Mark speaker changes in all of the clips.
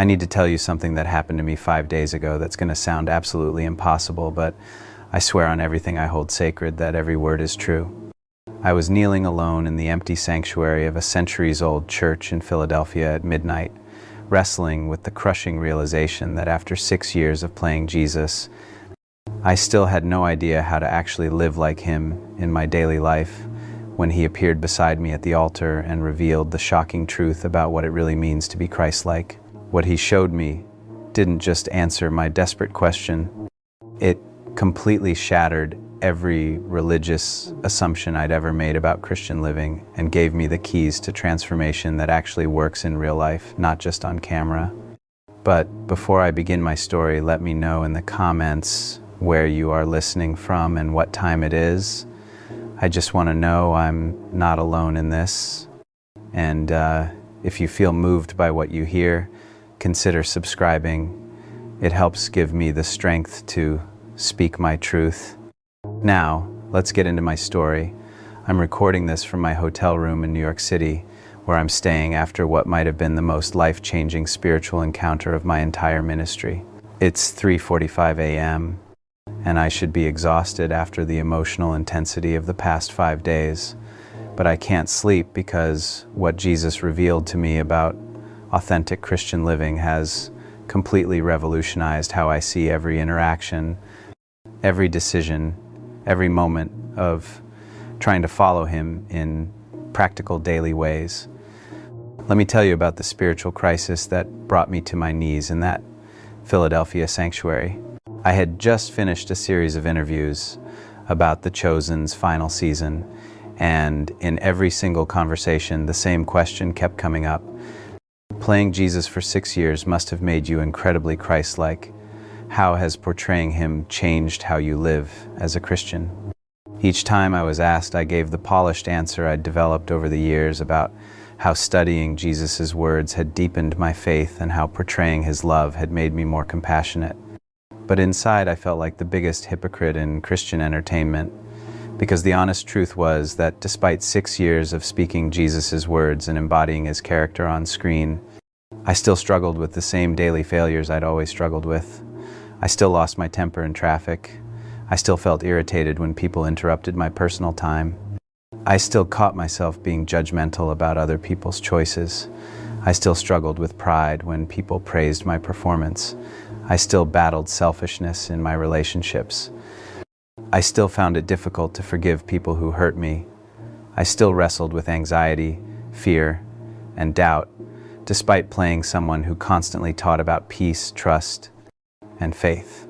Speaker 1: I need to tell you something that happened to me 5 days ago that's going to sound absolutely impossible, but I swear on everything I hold sacred that every word is true. I was kneeling alone in the empty sanctuary of a centuries-old church in Philadelphia at midnight, wrestling with the crushing realization that after 6 years of playing Jesus, I still had no idea how to actually live like him in my daily life when he appeared beside me at the altar and revealed the shocking truth about what it really means to be Christ-like. What he showed me didn't just answer my desperate question, it completely shattered every religious assumption I'd ever made about Christian living and gave me the keys to transformation that actually works in real life, not just on camera. But before I begin my story, let me know in the comments where you are listening from and what time it is. I just want to know I'm not alone in this. And if you feel moved by what you hear, consider subscribing. It helps give me the strength to speak my truth. Now, let's get into my story. I'm recording this from my hotel room in New York City, where I'm staying after what might have been the most life-changing spiritual encounter of my entire ministry. It's 3:45 a.m., and I should be exhausted after the emotional intensity of the past 5 days. But I can't sleep because what Jesus revealed to me about authentic Christian living has completely revolutionized how I see every interaction, every decision, every moment of trying to follow him in practical daily ways. Let me tell you about the spiritual crisis that brought me to my knees in that Philadelphia sanctuary. I had just finished a series of interviews about The Chosen's final season, and in every single conversation, the same question kept coming up. Playing Jesus for 6 years must have made you incredibly Christ-like. How has portraying him changed how you live as a Christian? Each time I was asked, I gave the polished answer I'd developed over the years about how studying Jesus' words had deepened my faith and how portraying his love had made me more compassionate. But inside, I felt like the biggest hypocrite in Christian entertainment, because the honest truth was that despite 6 years of speaking Jesus' words and embodying his character on screen, I still struggled with the same daily failures I'd always struggled with. I still lost my temper in traffic. I still felt irritated when people interrupted my personal time. I still caught myself being judgmental about other people's choices. I still struggled with pride when people praised my performance. I still battled selfishness in my relationships. I still found it difficult to forgive people who hurt me. I still wrestled with anxiety, fear, and doubt, despite playing someone who constantly taught about peace, trust, and faith.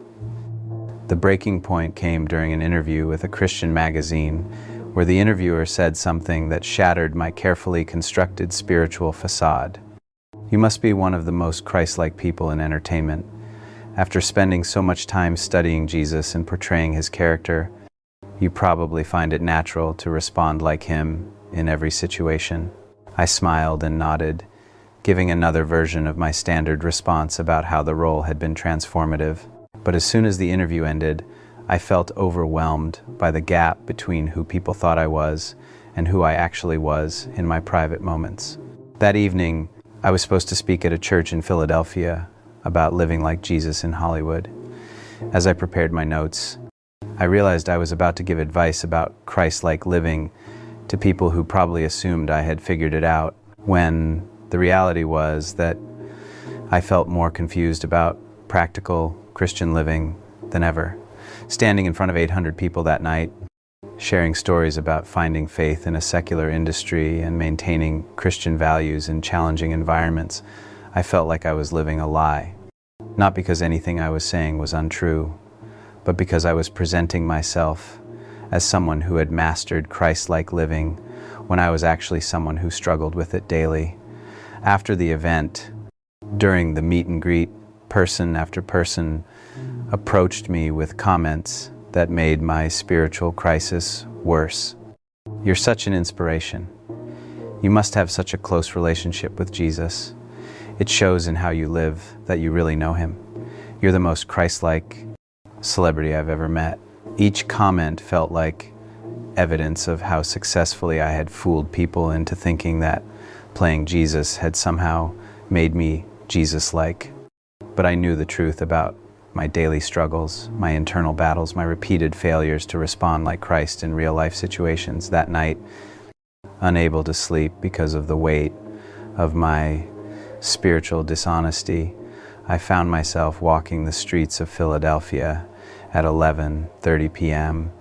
Speaker 1: The breaking point came during an interview with a Christian magazine where the interviewer said something that shattered my carefully constructed spiritual facade. "You must be one of the most Christ-like people in entertainment. After spending so much time studying Jesus and portraying his character, you probably find it natural to respond like him in every situation." I smiled and nodded, giving another version of my standard response about how the role had been transformative. But as soon as the interview ended, I felt overwhelmed by the gap between who people thought I was and who I actually was in my private moments. That evening, I was supposed to speak at a church in Philadelphia about living like Jesus in Hollywood. As I prepared my notes, I realized I was about to give advice about Christ-like living to people who probably assumed I had figured it out, when the reality was that I felt more confused about practical Christian living than ever. Standing in front of 800 people that night, sharing stories about finding faith in a secular industry and maintaining Christian values in challenging environments, I felt like I was living a lie. Not because anything I was saying was untrue, but because I was presenting myself as someone who had mastered Christ-like living when I was actually someone who struggled with it daily. After the event, during the meet and greet, person after person approached me with comments that made my spiritual crisis worse. "You're such an inspiration. You must have such a close relationship with Jesus. It shows in how you live that you really know him. You're the most Christ-like celebrity I've ever met." Each comment felt like evidence of how successfully I had fooled people into thinking that playing Jesus had somehow made me Jesus-like. But I knew the truth about my daily struggles, my internal battles, my repeated failures to respond like Christ in real-life situations. That night, unable to sleep because of the weight of my spiritual dishonesty, I found myself walking the streets of Philadelphia at 11:30 p.m.,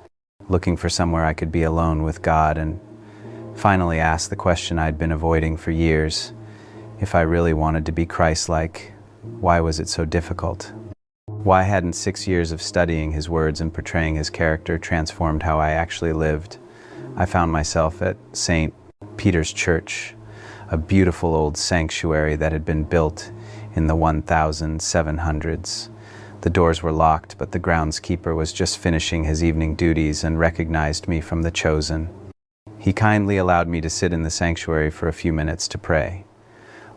Speaker 1: looking for somewhere I could be alone with God, and finally asked the question I'd been avoiding for years. If I really wanted to be Christ-like, why was it so difficult? Why hadn't 6 years of studying his words and portraying his character transformed how I actually lived? I found myself at St. Peter's Church, a beautiful old sanctuary that had been built in the 1700s. The doors were locked, but the groundskeeper was just finishing his evening duties and recognized me from the chosen. He kindly allowed me to sit in the sanctuary for a few minutes to pray.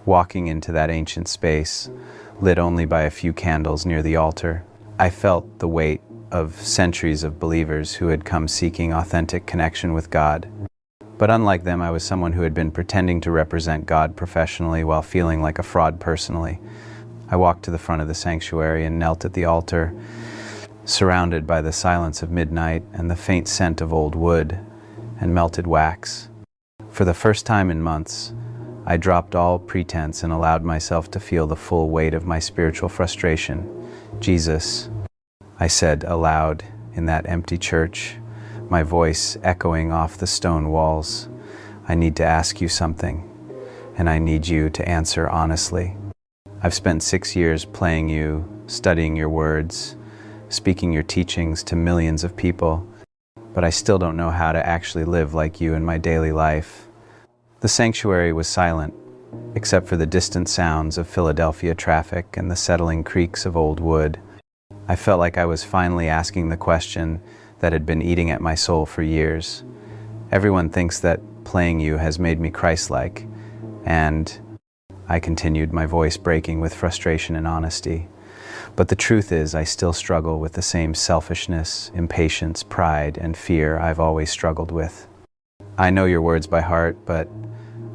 Speaker 1: Walking into that ancient space, lit only by a few candles near the altar, I felt the weight of centuries of believers who had come seeking authentic connection with God. But unlike them, I was someone who had been pretending to represent God professionally while feeling like a fraud personally. I walked to the front of the sanctuary and knelt at the altar, surrounded by the silence of midnight and the faint scent of old wood and melted wax. For the first time in months, I dropped all pretense and allowed myself to feel the full weight of my spiritual frustration. Jesus, I said aloud in that empty church, my voice echoing off the stone walls. I need to ask you something, and I need you to answer honestly. I've spent 6 years playing you, studying your words, speaking your teachings to millions of people, but I still don't know how to actually live like you in my daily life. The sanctuary was silent, except for the distant sounds of Philadelphia traffic and the settling creaks of old wood. I felt like I was finally asking the question that had been eating at my soul for years. Everyone thinks that playing you has made me Christ-like, and I continued, my voice breaking with frustration and honesty. But the truth is, I still struggle with the same selfishness, impatience, pride, and fear I've always struggled with. I know your words by heart, but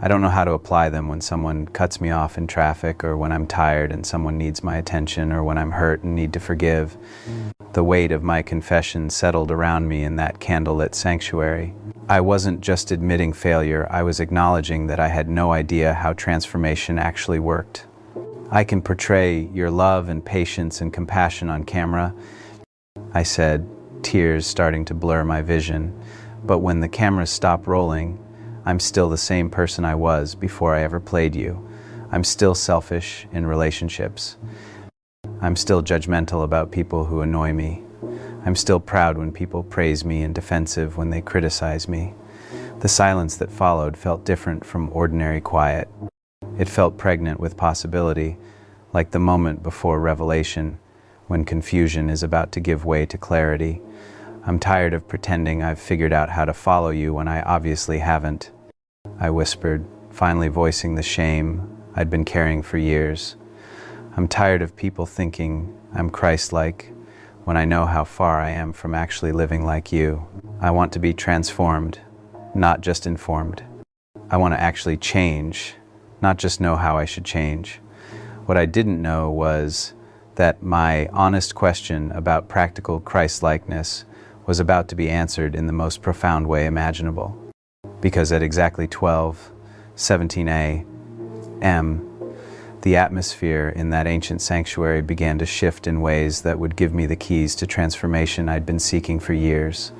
Speaker 1: I don't know how to apply them when someone cuts me off in traffic, or when I'm tired and someone needs my attention, or when I'm hurt and need to forgive. The weight of my confession settled around me in that candlelit sanctuary. I wasn't just admitting failure, I was acknowledging that I had no idea how transformation actually worked. I can portray your love and patience and compassion on camera, I said, tears starting to blur my vision. But when the cameras stop rolling, I'm still the same person I was before I ever played you. I'm still selfish in relationships. I'm still judgmental about people who annoy me. I'm still proud when people praise me and defensive when they criticize me. The silence that followed felt different from ordinary quiet. It felt pregnant with possibility, like the moment before revelation, when confusion is about to give way to clarity. I'm tired of pretending I've figured out how to follow you when I obviously haven't, I whispered, finally voicing the shame I'd been carrying for years. I'm tired of people thinking I'm Christ-like when I know how far I am from actually living like you. I want to be transformed, not just informed. I want to actually change, not just know how I should change. What I didn't know was that my honest question about practical Christ-likeness was about to be answered in the most profound way imaginable. Because at exactly 12:17 a.m., the atmosphere in that ancient sanctuary began to shift in ways that would give me the keys to transformation I'd been seeking for years.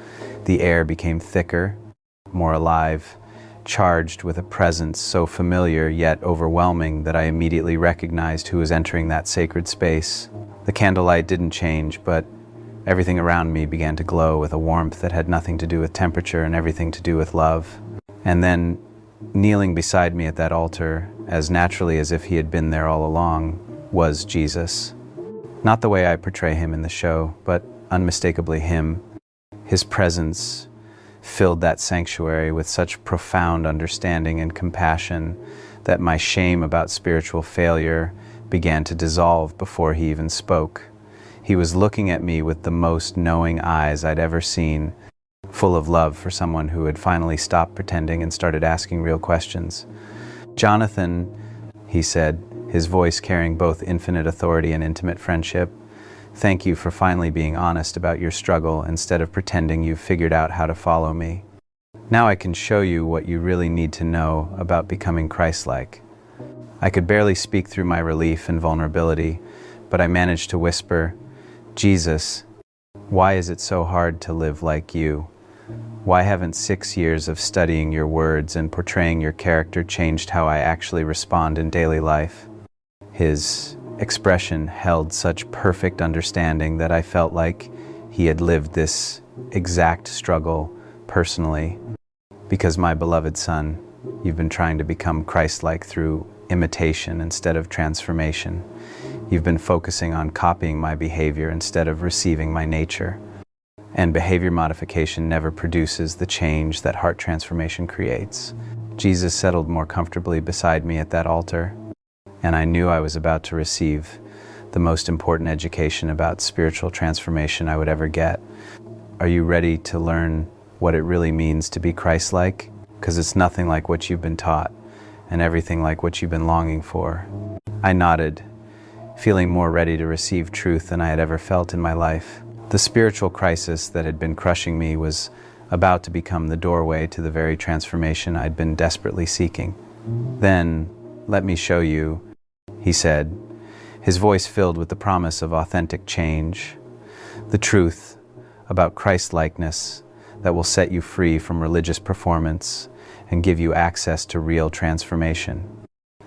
Speaker 1: The air became thicker, more alive, charged with a presence so familiar yet overwhelming that I immediately recognized who was entering that sacred space. The candlelight didn't change, but everything around me began to glow with a warmth that had nothing to do with temperature and everything to do with love. And then, kneeling beside me at that altar, as naturally as if he had been there all along, was Jesus. Not the way I portray him in the show, but unmistakably him. His presence filled that sanctuary with such profound understanding and compassion that my shame about spiritual failure began to dissolve before he even spoke. He was looking at me with the most knowing eyes I'd ever seen, full of love for someone who had finally stopped pretending and started asking real questions. "Jonathan," he said, his voice carrying both infinite authority and intimate friendship. Thank you for finally being honest about your struggle instead of pretending you've figured out how to follow me. Now I can show you what you really need to know about becoming Christ-like. I could barely speak through my relief and vulnerability, but I managed to whisper, Jesus, why is it so hard to live like you? Why haven't 6 years of studying your words and portraying your character changed how I actually respond in daily life? His expression held such perfect understanding that I felt like he had lived this exact struggle personally. Because, my beloved son, you've been trying to become Christ-like through imitation instead of transformation. You've been focusing on copying my behavior instead of receiving my nature. And behavior modification never produces the change that heart transformation creates. Jesus settled more comfortably beside me at that altar, and I knew I was about to receive the most important education about spiritual transformation I would ever get. Are you ready to learn what it really means to be Christ-like? Because it's nothing like what you've been taught, and everything like what you've been longing for. I nodded, feeling more ready to receive truth than I had ever felt in my life. The spiritual crisis that had been crushing me was about to become the doorway to the very transformation I'd been desperately seeking. Then, let me show you, he said, his voice filled with the promise of authentic change, the truth about Christ-likeness that will set you free from religious performance and give you access to real transformation.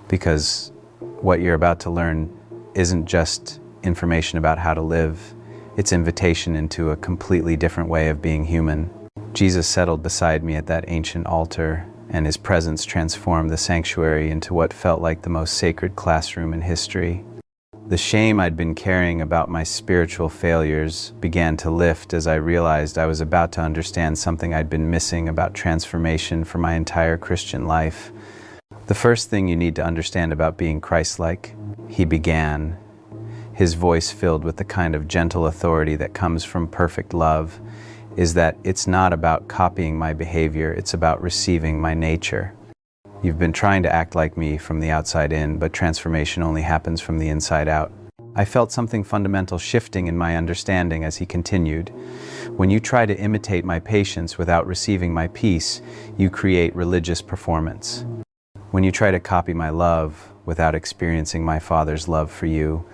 Speaker 1: Because what you're about to learn isn't just information about how to live, it's invitation into a completely different way of being human. Jesus settled beside me at that ancient altar, and his presence transformed the sanctuary into what felt like the most sacred classroom in history. The shame I'd been carrying about my spiritual failures began to lift as I realized I was about to understand something I'd been missing about transformation for my entire Christian life. The first thing you need to understand about being Christ-like, he began, his voice filled with the kind of gentle authority that comes from perfect love, is that it's not about copying my behavior, it's about receiving my nature. You've been trying to act like me from the outside in, but transformation only happens from the inside out. I felt something fundamental shifting in my understanding as he continued. When you try to imitate my patience without receiving my peace, you create religious performance. When you try to copy my love without experiencing my Father's love for you,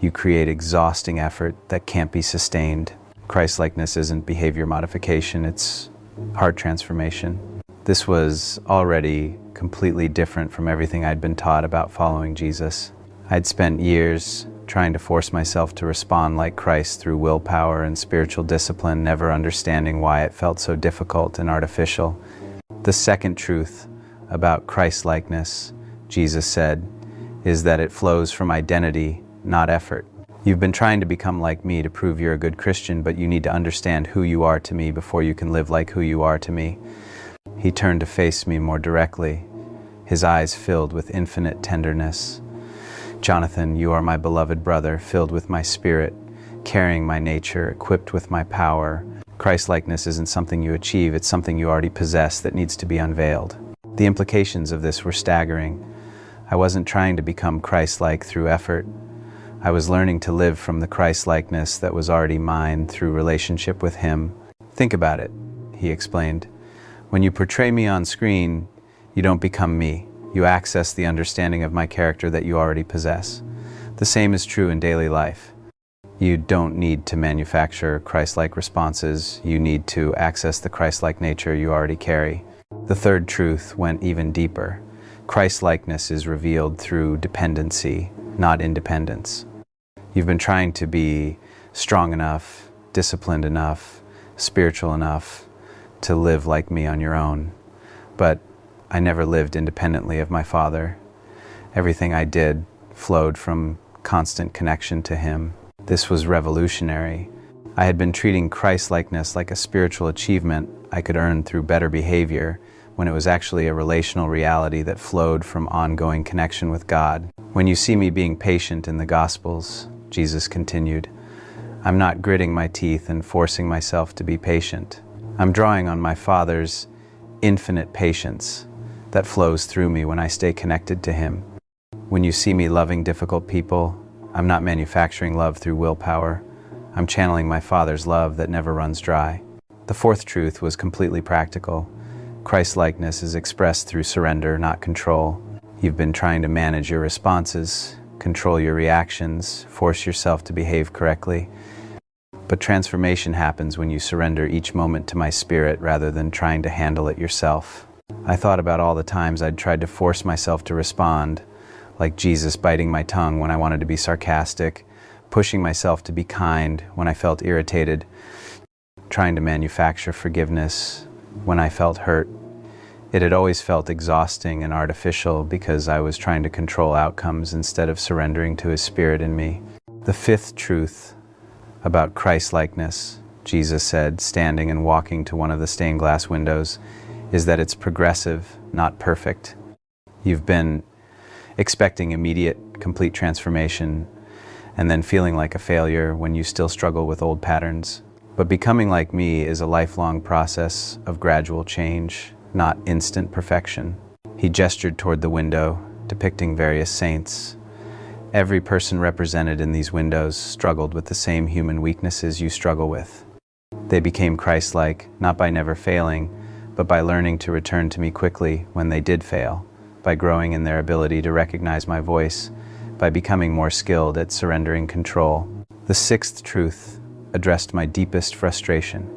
Speaker 1: you create exhausting effort that can't be sustained. Christ-likeness isn't behavior modification, it's heart transformation. This was already completely different from everything I'd been taught about following Jesus. I'd spent years trying to force myself to respond like Christ through willpower and spiritual discipline, never understanding why it felt so difficult and artificial. The second truth about Christ-likeness, Jesus said, is that it flows from identity, not effort. You've been trying to become like me to prove you're a good Christian, but you need to understand who you are to me before you can live like who you are to me. He turned to face me more directly, his eyes filled with infinite tenderness. Jonathan, you are my beloved brother, filled with my spirit, carrying my nature, equipped with my power. Christ-likeness isn't something you achieve, it's something you already possess that needs to be unveiled. The implications of this were staggering. I wasn't trying to become Christ-like through effort. I was learning to live from the Christ-likeness that was already mine through relationship with him. Think about it, he explained. When you portray me on screen, you don't become me. You access the understanding of my character that you already possess. The same is true in daily life. You don't need to manufacture Christ-like responses. You need to access the Christ-like nature you already carry. The third truth went even deeper. Christ-likeness is revealed through dependency, not independence. You've been trying to be strong enough, disciplined enough, spiritual enough to live like me on your own. But I never lived independently of my Father. Everything I did flowed from constant connection to him. This was revolutionary. I had been treating Christ-likeness like a spiritual achievement I could earn through better behavior, when it was actually a relational reality that flowed from ongoing connection with God. When you see me being patient in the Gospels, Jesus continued, I'm not gritting my teeth and forcing myself to be patient. I'm drawing on my Father's infinite patience that flows through me when I stay connected to him. When you see me loving difficult people, I'm not manufacturing love through willpower. I'm channeling my Father's love that never runs dry. The fourth truth was completely practical. Christ-likeness is expressed through surrender, not control. You've been trying to manage your responses, control your reactions, force yourself to behave correctly. But transformation happens when you surrender each moment to my Spirit rather than trying to handle it yourself. I thought about all the times I'd tried to force myself to respond, like Jesus biting my tongue when I wanted to be sarcastic, pushing myself to be kind when I felt irritated, trying to manufacture forgiveness when I felt hurt. It had always felt exhausting and artificial because I was trying to control outcomes instead of surrendering to His Spirit in me. The fifth truth about Christ-likeness, Jesus said, standing and walking to one of the stained glass windows, is that it's progressive, not perfect. You've been expecting immediate, complete transformation and then feeling like a failure when you still struggle with old patterns. But becoming like me is a lifelong process of gradual change, not instant perfection. He gestured toward the window, depicting various saints. Every person represented in these windows struggled with the same human weaknesses you struggle with. They became Christ-like, not by never failing, but by learning to return to me quickly when they did fail, by growing in their ability to recognize my voice, by becoming more skilled at surrendering control. The sixth truth addressed my deepest frustration.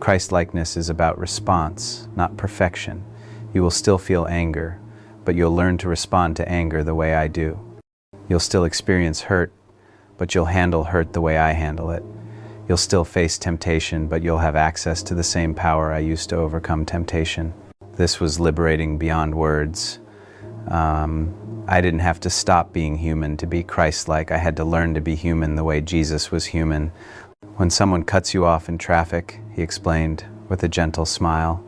Speaker 1: Christ-likeness is about response, not perfection. You will still feel anger, but you'll learn to respond to anger the way I do. You'll still experience hurt, but you'll handle hurt the way I handle it. You'll still face temptation, but you'll have access to the same power I used to overcome temptation. This was liberating beyond words. I didn't have to stop being human to be Christ-like. I had to learn to be human the way Jesus was human. When someone cuts you off in traffic, he explained with a gentle smile,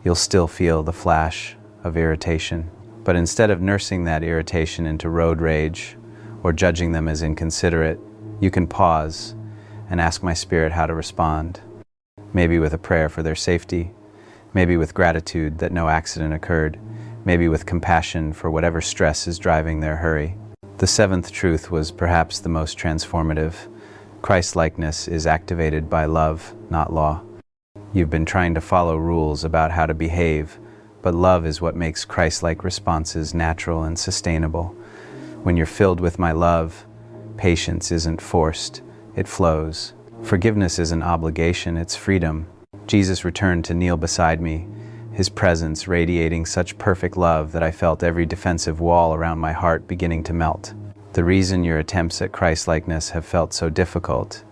Speaker 1: you'll still feel the flash of irritation. But instead of nursing that irritation into road rage or judging them as inconsiderate, you can pause and ask my Spirit how to respond. Maybe with a prayer for their safety, maybe with gratitude that no accident occurred, maybe with compassion for whatever stress is driving their hurry. The seventh truth was perhaps the most transformative. Christ-likeness is activated by love, not law. You've been trying to follow rules about how to behave, but love is what makes Christ-like responses natural and sustainable. When you're filled with my love, patience isn't forced, it flows. Forgiveness isn't obligation, it's freedom. Jesus returned to kneel beside me, His presence radiating such perfect love that I felt every defensive wall around my heart beginning to melt. The reason your attempts at Christ-likeness have felt so difficult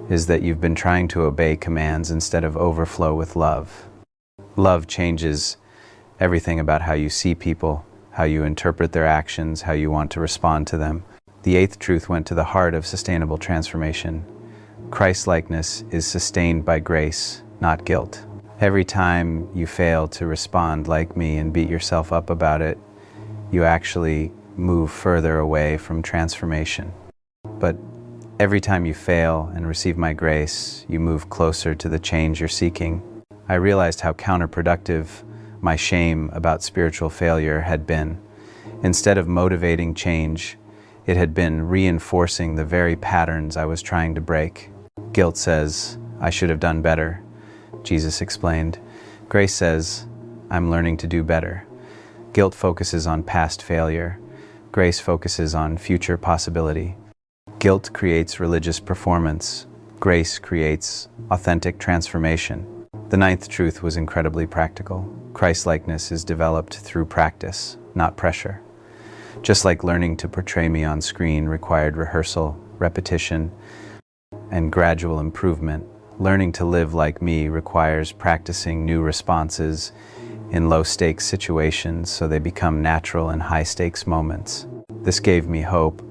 Speaker 1: is that you've been trying to obey commands instead of overflow with love. Love changes everything about how you see people, how you interpret their actions, how you want to respond to them. The eighth truth went to the heart of sustainable transformation. Christ-likeness is sustained by grace, not guilt. Every time you fail to respond like me and beat yourself up about it, you actually move further away from transformation. But every time you fail and receive my grace, you move closer to the change you're seeking. I realized how counterproductive my shame about spiritual failure had been. Instead of motivating change, it had been reinforcing the very patterns I was trying to break. Guilt says, I should have done better, Jesus explained. Grace says, I'm learning to do better. Guilt focuses on past failure. Grace focuses on future possibility. Guilt creates religious performance. Grace creates authentic transformation. The ninth truth was incredibly practical. Christ-likeness is developed through practice, not pressure. Just like learning to portray me on screen required rehearsal, repetition, and gradual improvement, learning to live like me requires practicing new responses in low-stakes situations so they become natural in high-stakes moments. This gave me hope.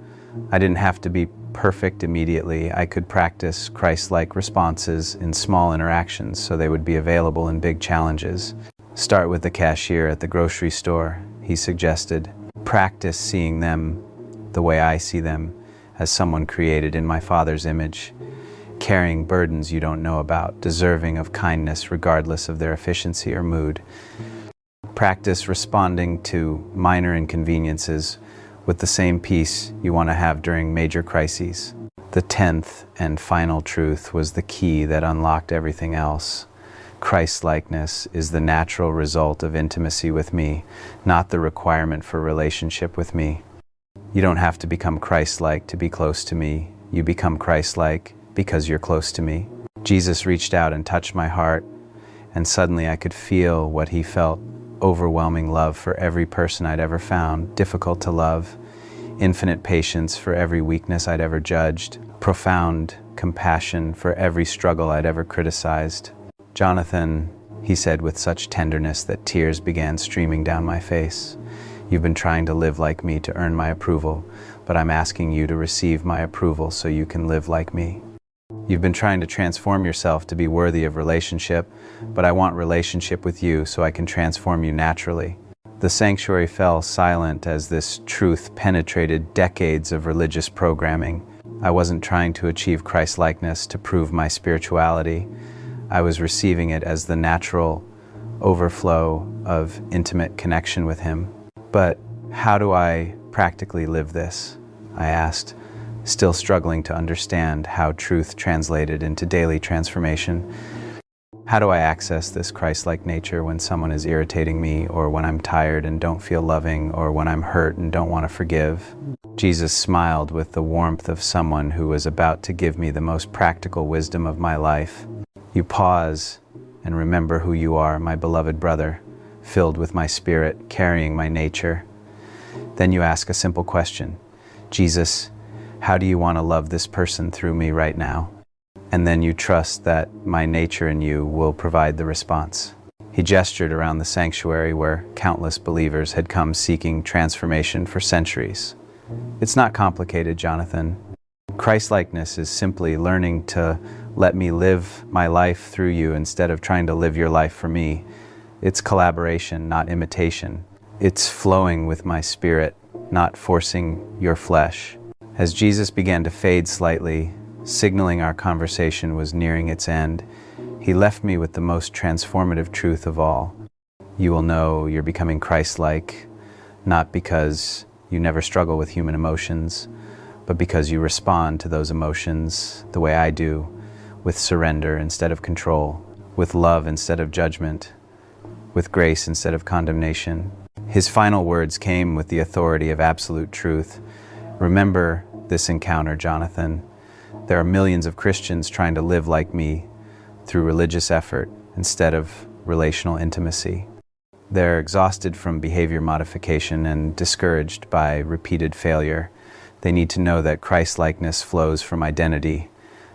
Speaker 1: I didn't have to be perfect immediately. I could practice Christ-like responses in small interactions so they would be available in big challenges. Start with the cashier at the grocery store, he suggested. Practice seeing them the way I see them, as someone created in my Father's image, carrying burdens you don't know about, deserving of kindness regardless of their efficiency or mood. Practice responding to minor inconveniences with the same peace you want to have during major crises. The 10th and final truth was the key that unlocked everything else. Christ-likeness is the natural result of intimacy with me, not the requirement for relationship with me. You don't have to become Christ-like to be close to me. You become Christ-like because you're close to me. Jesus reached out and touched my heart, and suddenly I could feel what he felt: overwhelming love for every person I'd ever found difficult to love, infinite patience for every weakness I'd ever judged, profound compassion for every struggle I'd ever criticized. "Jonathan," he said with such tenderness that tears began streaming down my face, "you've been trying to live like me to earn my approval, but I'm asking you to receive my approval so you can live like me. You've been trying to transform yourself to be worthy of relationship, but I want relationship with you so I can transform you naturally." The sanctuary fell silent as this truth penetrated decades of religious programming. I wasn't trying to achieve Christ-likeness to prove my spirituality. I was receiving it as the natural overflow of intimate connection with him. "But how do I practically live this?" I asked, still struggling to understand how truth translated into daily transformation. How do I access this Christ-like nature when someone is irritating me, or when I'm tired and don't feel loving, or when I'm hurt and don't want to forgive? Jesus smiled with the warmth of someone who was about to give me the most practical wisdom of my life. "You pause and remember who you are, my beloved brother, filled with my spirit, carrying my nature. Then you ask a simple question: Jesus, how do you want to love this person through me right now? And then you trust that my nature in you will provide the response." He gestured around the sanctuary where countless believers had come seeking transformation for centuries. "It's not complicated, Jonathan. Christ-likeness is simply learning to let me live my life through you instead of trying to live your life for me. It's collaboration, not imitation. It's flowing with my spirit, not forcing your flesh." As Jesus began to fade slightly, signaling our conversation was nearing its end, he left me with the most transformative truth of all. You will know you're becoming Christ-like, not because you never struggle with human emotions, but because you respond to those emotions the way I do, with surrender instead of control, with love instead of judgment, with grace instead of condemnation. His final words came with the authority of absolute truth. "Remember this encounter, Jonathan. There are millions of Christians trying to live like me through religious effort instead of relational intimacy. They're exhausted from behavior modification and discouraged by repeated failure. They need to know that Christ-likeness flows from identity,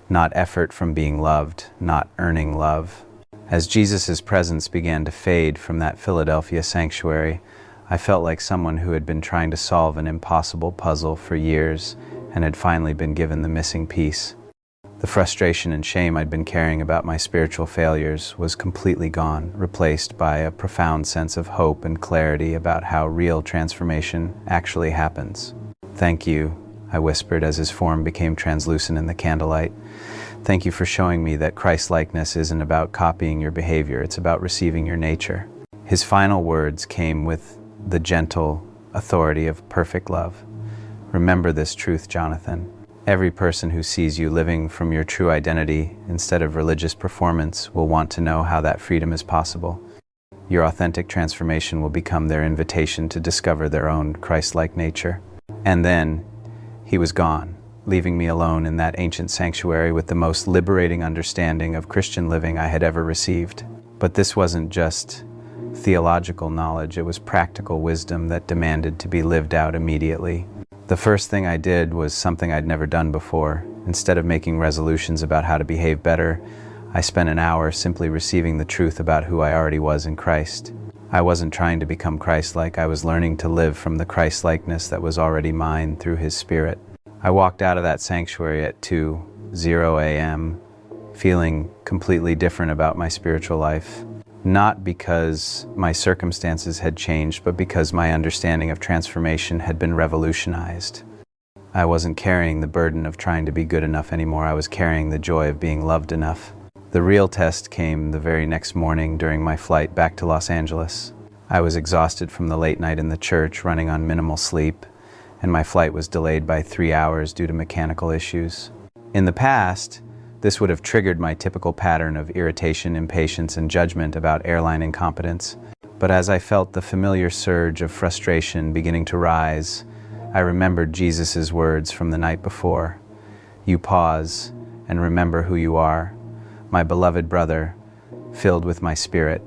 Speaker 1: not effort from being loved, not earning love." As Jesus' presence began to fade from that Philadelphia sanctuary, I felt like someone who had been trying to solve an impossible puzzle for years and had finally been given the missing piece. The frustration and shame I'd been carrying about my spiritual failures was completely gone, replaced by a profound sense of hope and clarity about how real transformation actually happens. "Thank you," I whispered as his form became translucent in the candlelight. "Thank you for showing me that Christ-likeness isn't about copying your behavior, it's about receiving your nature." His final words came with the gentle authority of perfect love. "Remember this truth, Jonathan. Every person who sees you living from your true identity instead of religious performance will want to know how that freedom is possible. Your authentic transformation will become their invitation to discover their own Christ-like nature." And then he was gone, leaving me alone in that ancient sanctuary with the most liberating understanding of Christian living I had ever received. But this wasn't just theological knowledge, it was practical wisdom that demanded to be lived out immediately. The first thing I did was something I'd never done before. Instead of making resolutions about how to behave better, I spent an hour simply receiving the truth about who I already was in Christ. I wasn't trying to become Christ-like, I was learning to live from the Christ-likeness that was already mine through His Spirit. I walked out of that sanctuary at 2:00 a.m., feeling completely different about my spiritual life. Not because my circumstances had changed, but because my understanding of transformation had been revolutionized. I wasn't carrying the burden of trying to be good enough anymore. I was carrying the joy of being loved enough. The real test came the very next morning during my flight back to Los Angeles. I was exhausted from the late night in the church, running on minimal sleep, and my flight was delayed by 3 hours due to mechanical issues. In the past, this would have triggered my typical pattern of irritation, impatience, and judgment about airline incompetence. But as I felt the familiar surge of frustration beginning to rise, I remembered Jesus' words from the night before. You pause and remember who you are, my beloved brother, filled with my spirit,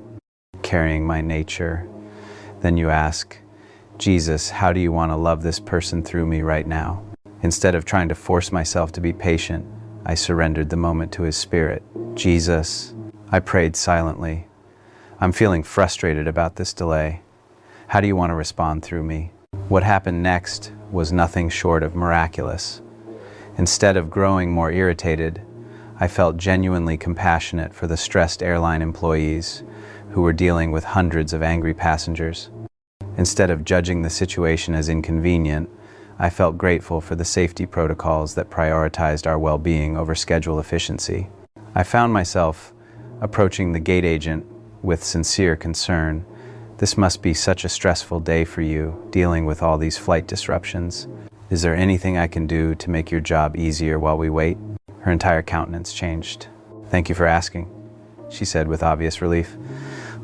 Speaker 1: carrying my nature. Then you ask, Jesus, how do you want to love this person through me right now? Instead of trying to force myself to be patient, I surrendered the moment to his spirit. Jesus, I prayed silently. I'm feeling frustrated about this delay. How do you want to respond through me? What happened next was nothing short of miraculous. Instead of growing more irritated, I felt genuinely compassionate for the stressed airline employees who were dealing with hundreds of angry passengers. Instead of judging the situation as inconvenient, I felt grateful for the safety protocols that prioritized our well-being over schedule efficiency. I found myself approaching the gate agent with sincere concern. This must be such a stressful day for you, dealing with all these flight disruptions. Is there anything I can do to make your job easier while we wait? Her entire countenance changed. Thank you for asking, she said with obvious relief.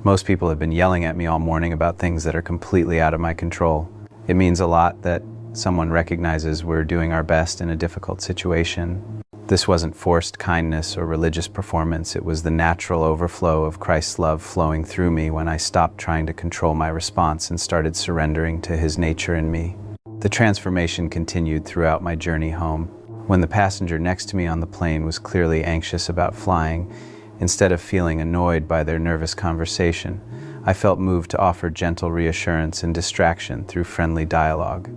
Speaker 1: Most people have been yelling at me all morning about things that are completely out of my control. It means a lot that someone recognizes we're doing our best in a difficult situation. This wasn't forced kindness or religious performance. It was the natural overflow of Christ's love flowing through me when I stopped trying to control my response and started surrendering to his nature in me. The transformation continued throughout my journey home. When the passenger next to me on the plane was clearly anxious about flying, instead of feeling annoyed by their nervous conversation, I felt moved to offer gentle reassurance and distraction through friendly dialogue.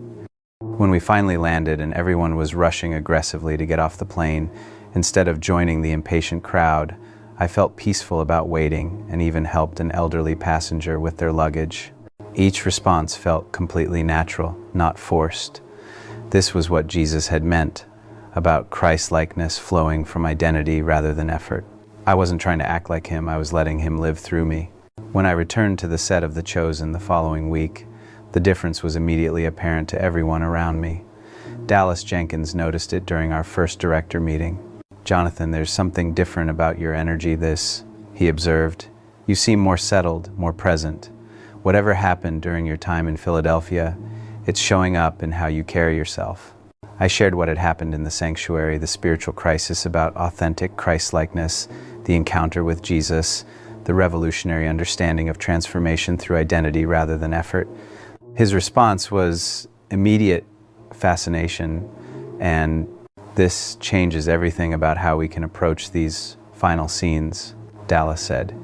Speaker 1: When we finally landed and everyone was rushing aggressively to get off the plane, instead of joining the impatient crowd, I felt peaceful about waiting and even helped an elderly passenger with their luggage. Each response felt completely natural, not forced. This was what Jesus had meant about Christ-likeness flowing from identity rather than effort. I wasn't trying to act like him, I was letting him live through me. When I returned to the set of The Chosen the following week, the difference was immediately apparent to everyone around me. Dallas Jenkins noticed it during our first director meeting. Jonathan, there's something different about your energy he observed. You seem more settled, more present. Whatever happened during your time in Philadelphia, it's showing up in how you carry yourself. I shared what had happened in the sanctuary, the spiritual crisis about authentic Christ-likeness, the encounter with Jesus, the revolutionary understanding of transformation through identity rather than effort. His response was immediate fascination, and this changes everything about how we can approach these final scenes, Dallas said.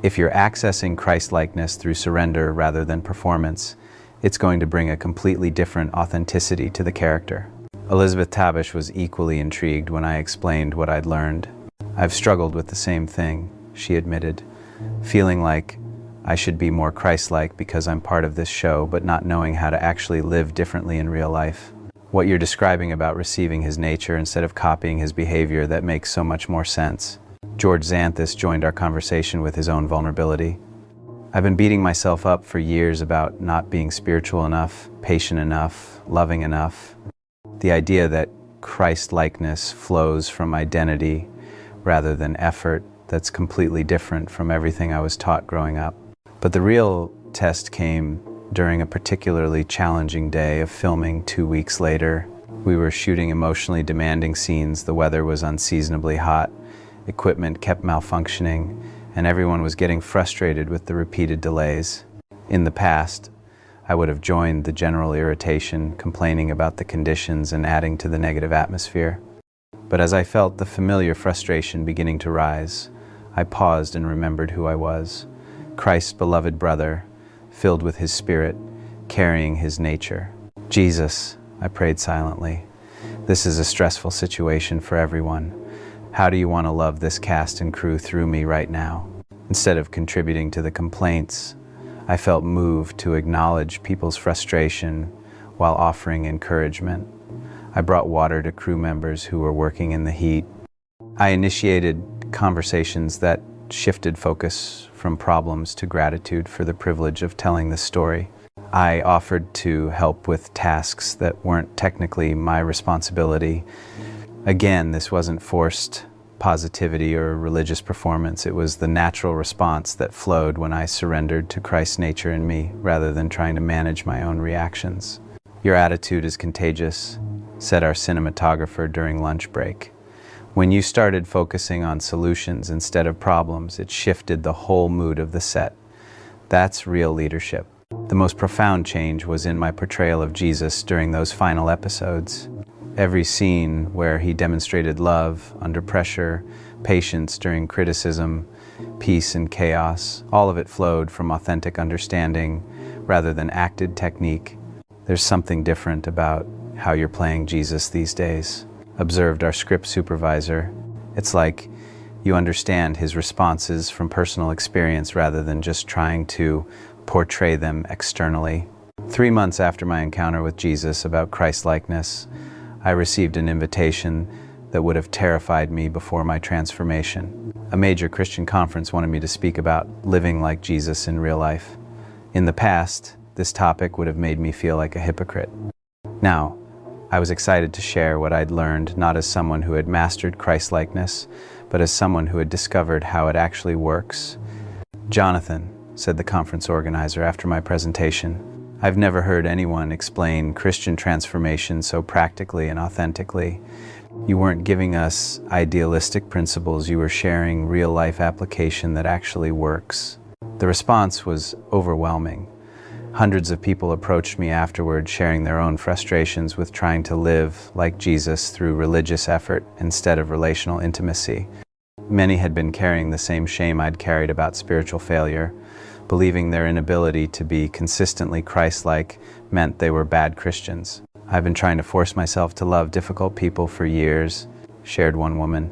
Speaker 1: If you're accessing Christ-likeness through surrender rather than performance, it's going to bring a completely different authenticity to the character. Elizabeth Tabish was equally intrigued when I explained what I'd learned. I've struggled with the same thing, she admitted, feeling like I should be more Christ-like because I'm part of this show, but not knowing how to actually live differently in real life. What you're describing about receiving his nature instead of copying his behavior, that makes so much more sense. George Xanthus joined our conversation with his own vulnerability. I've been beating myself up for years about not being spiritual enough, patient enough, loving enough. The idea that Christ-likeness flows from identity rather than effort, that's completely different from everything I was taught growing up. But the real test came during a particularly challenging day of filming 2 weeks later. We were shooting emotionally demanding scenes, the weather was unseasonably hot, equipment kept malfunctioning, and everyone was getting frustrated with the repeated delays. In the past, I would have joined the general irritation, complaining about the conditions and adding to the negative atmosphere. But as I felt the familiar frustration beginning to rise, I paused and remembered who I was. Christ's beloved brother, filled with his spirit, carrying his nature. Jesus, I prayed silently. This is a stressful situation for everyone. How do you want to love this cast and crew through me right now? Instead of contributing to the complaints, I felt moved to acknowledge people's frustration while offering encouragement. I brought water to crew members who were working in the heat. I initiated conversations that shifted focus from problems to gratitude for the privilege of telling this story. I offered to help with tasks that weren't technically my responsibility. Again, this wasn't forced positivity or religious performance. It was the natural response that flowed when I surrendered to Christ's nature in me, rather than trying to manage my own reactions. "Your attitude is contagious," said our cinematographer during lunch break. "When you started focusing on solutions instead of problems, it shifted the whole mood of the set. That's real leadership." The most profound change was in my portrayal of Jesus during those final episodes. Every scene where he demonstrated love under pressure, patience during criticism, peace in chaos, all of it flowed from authentic understanding rather than acted technique. "There's something different about how you're playing Jesus these days," observed our script supervisor. "It's like you understand his responses from personal experience rather than just trying to portray them externally." 3 months after my encounter with Jesus about Christ-likeness, I received an invitation that would have terrified me before my transformation. A major Christian conference wanted me to speak about living like Jesus in real life. In the past, this topic would have made me feel like a hypocrite. Now, I was excited to share what I'd learned, not as someone who had mastered Christ-likeness, but as someone who had discovered how it actually works. "Jonathan," said the conference organizer after my presentation, "I've never heard anyone explain Christian transformation so practically and authentically. You weren't giving us idealistic principles, you were sharing real-life application that actually works." The response was overwhelming. Hundreds of people approached me afterward, sharing their own frustrations with trying to live like Jesus through religious effort instead of relational intimacy. Many had been carrying the same shame I'd carried about spiritual failure, believing their inability to be consistently Christ-like meant they were bad Christians. "I've been trying to force myself to love difficult people for years," shared one woman.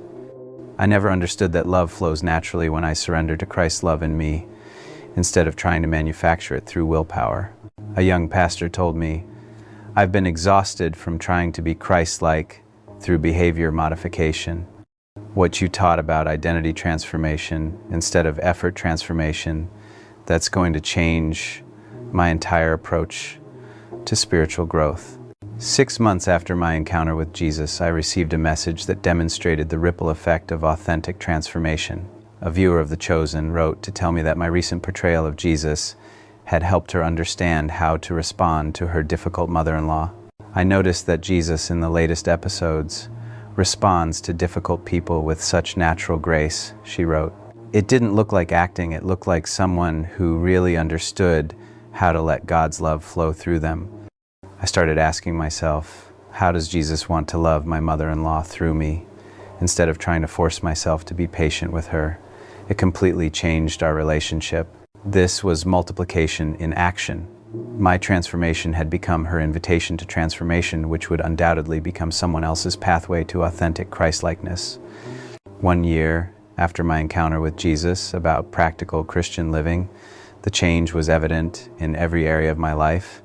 Speaker 1: "I never understood that love flows naturally when I surrender to Christ's love in me, instead of trying to manufacture it through willpower." A young pastor told me, "I've been exhausted from trying to be Christ-like through behavior modification. What you taught about identity transformation instead of effort transformation, that's going to change my entire approach to spiritual growth." 6 months after my encounter with Jesus, I received a message that demonstrated the ripple effect of authentic transformation. A viewer of The Chosen wrote to tell me that my recent portrayal of Jesus had helped her understand how to respond to her difficult mother-in-law. "I noticed that Jesus in the latest episodes responds to difficult people with such natural grace," she wrote. "It didn't look like acting, it looked like someone who really understood how to let God's love flow through them." I started asking myself, how does Jesus want to love my mother-in-law through me, instead of trying to force myself to be patient with her? It completely changed our relationship. This was multiplication in action. My transformation had become her invitation to transformation, which would undoubtedly become someone else's pathway to authentic Christ-likeness. 1 year after my encounter with Jesus about practical Christian living, the change was evident in every area of my life.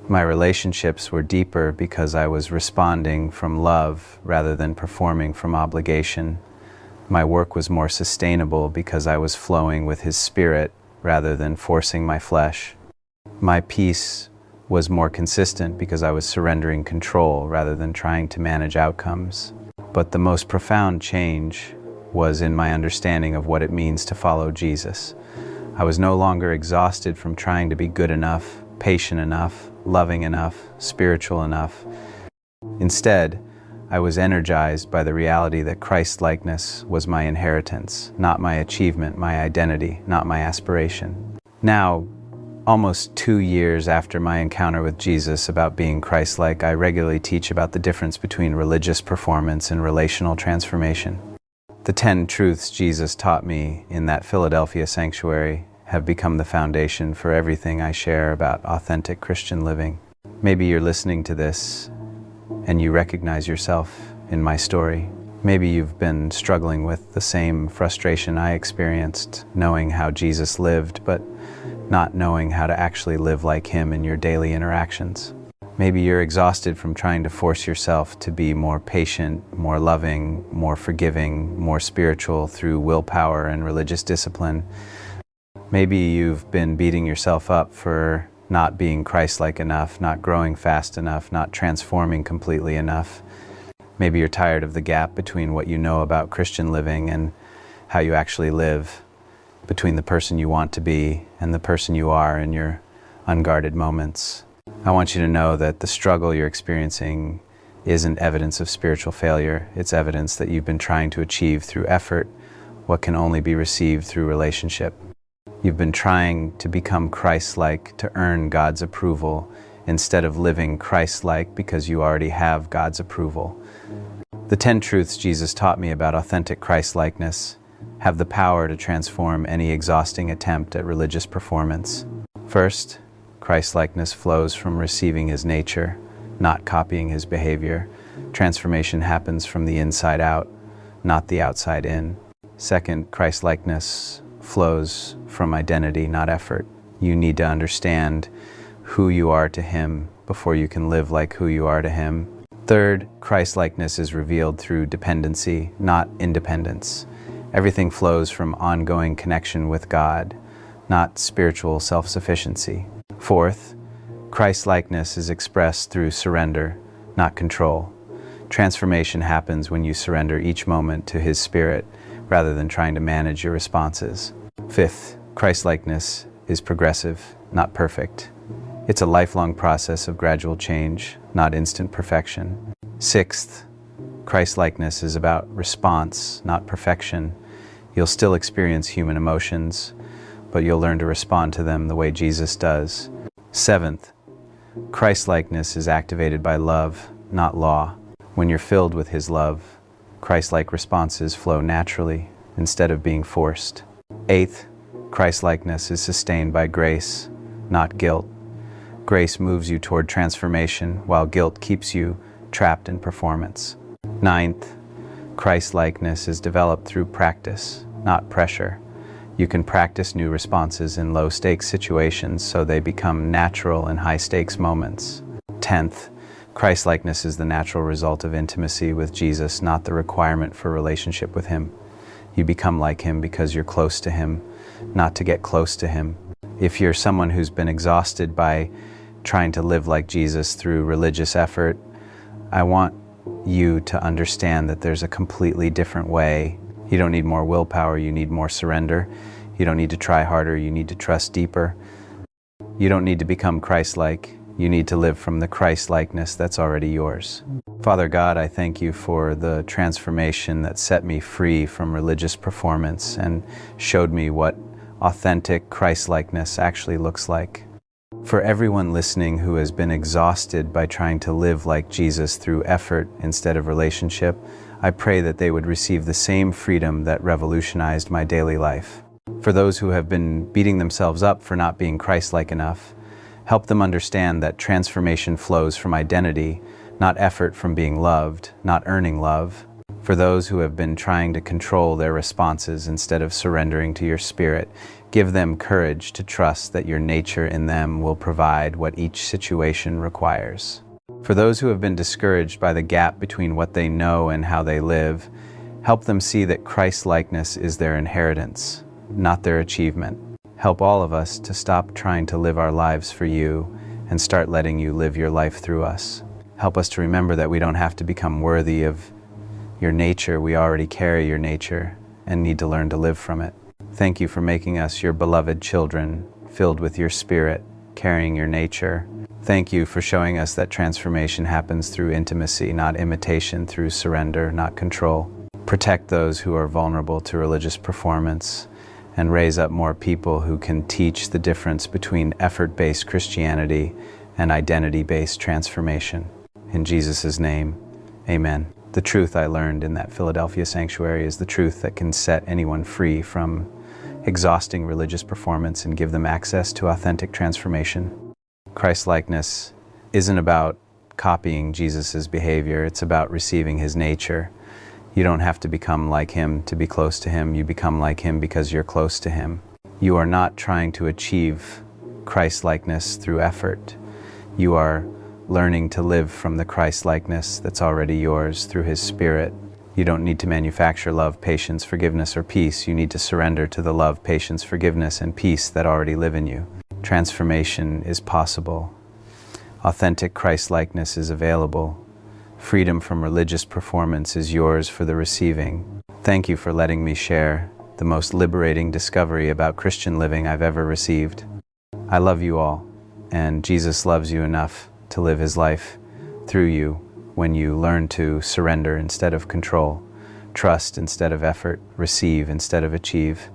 Speaker 1: My relationships were deeper because I was responding from love rather than performing from obligation. My work was more sustainable because I was flowing with His Spirit rather than forcing my flesh. My peace was more consistent because I was surrendering control rather than trying to manage outcomes. But the most profound change was in my understanding of what it means to follow Jesus. I was no longer exhausted from trying to be good enough, patient enough, loving enough, spiritual enough. Instead, I was energized by the reality that Christ-likeness was my inheritance, not my achievement, my identity, not my aspiration. Now, almost 2 years after my encounter with Jesus about being Christ-like, I regularly teach about the difference between religious performance and relational transformation. The 10 truths Jesus taught me in that Philadelphia sanctuary have become the foundation for everything I share about authentic Christian living. Maybe you're listening to this and you recognize yourself in my story. Maybe you've been struggling with the same frustration I experienced, knowing how Jesus lived, but not knowing how to actually live like Him in your daily interactions. Maybe you're exhausted from trying to force yourself to be more patient, more loving, more forgiving, more spiritual through willpower and religious discipline. Maybe you've been beating yourself up for not being Christ-like enough, not growing fast enough, not transforming completely enough. Maybe you're tired of the gap between what you know about Christian living and how you actually live, between the person you want to be and the person you are in your unguarded moments. I want you to know that the struggle you're experiencing isn't evidence of spiritual failure. It's evidence that you've been trying to achieve through effort what can only be received through relationship. You've been trying to become Christ-like to earn God's approval instead of living Christ-like because you already have God's approval. The 10 truths Jesus taught me about authentic Christ-likeness have the power to transform any exhausting attempt at religious performance. First, Christ-likeness flows from receiving His nature, not copying His behavior. Transformation happens from the inside out, not the outside in. Second, Christ-likeness flows from identity, not effort. You need to understand who you are to Him before you can live like who you are to Him. Third, Christ-likeness is revealed through dependency, not independence. Everything flows from ongoing connection with God, not spiritual self-sufficiency. Fourth, Christ-likeness is expressed through surrender, not control. Transformation happens when you surrender each moment to His Spirit rather than trying to manage your responses. Fifth, Christ-likeness is progressive, not perfect. It's a lifelong process of gradual change, not instant perfection. Sixth, Christ-likeness is about response, not perfection. You'll still experience human emotions, but you'll learn to respond to them the way Jesus does. Seventh, Christ-likeness is activated by love, not law. When you're filled with His love, Christ-like responses flow naturally instead of being forced. Eighth, Christ-likeness is sustained by grace, not guilt. Grace moves you toward transformation, while guilt keeps you trapped in performance. Ninth, Christ-likeness is developed through practice, not pressure. You can practice new responses in low-stakes situations so they become natural in high-stakes moments. 10th, Christ-likeness is the natural result of intimacy with Jesus, not the requirement for relationship with Him. You become like Him because you're close to Him, not to get close to Him. If you're someone who's been exhausted by trying to live like Jesus through religious effort, I want you to understand that there's a completely different way. You don't need more willpower, you need more surrender. You don't need to try harder, you need to trust deeper. You don't need to become Christ-like, you need to live from the Christ-likeness that's already yours. Father God, I thank You for the transformation that set me free from religious performance and showed me what authentic Christ-likeness actually looks like. For everyone listening who has been exhausted by trying to live like Jesus through effort instead of relationship, I pray that they would receive the same freedom that revolutionized my daily life. For those who have been beating themselves up for not being Christ-like enough, help them understand that transformation flows from identity, not effort from being loved, not earning love. For those who have been trying to control their responses instead of surrendering to Your Spirit, give them courage to trust that Your nature in them will provide what each situation requires. For those who have been discouraged by the gap between what they know and how they live, help them see that Christ-likeness is their inheritance, not their achievement. Help all of us to stop trying to live our lives for You and start letting You live Your life through us. Help us to remember that we don't have to become worthy of Your nature. We already carry Your nature and need to learn to live from it. Thank You for making us Your beloved children, filled with Your Spirit, carrying Your nature. Thank You for showing us that transformation happens through intimacy, not imitation, through surrender, not control. Protect those who are vulnerable to religious performance, and raise up more people who can teach the difference between effort-based Christianity and identity-based transformation. In Jesus' name, amen. The truth I learned in that Philadelphia sanctuary is the truth that can set anyone free from exhausting religious performance and give them access to authentic transformation. Christ-likeness isn't about copying Jesus' behavior, it's about receiving His nature. You don't have to become like Him to be close to Him. You become like Him because you're close to Him. You are not trying to achieve Christ-likeness through effort. You are learning to live from the Christ-likeness that's already yours through His Spirit. You don't need to manufacture love, patience, forgiveness, or peace. You need to surrender to the love, patience, forgiveness, and peace that already live in you. Transformation is possible. Authentic Christ-likeness is available. Freedom from religious performance is yours for the receiving. Thank you for letting me share the most liberating discovery about Christian living I've ever received. I love you all, and Jesus loves you enough to live his life through you when you learn to surrender instead of control, trust instead of effort, receive instead of achieve.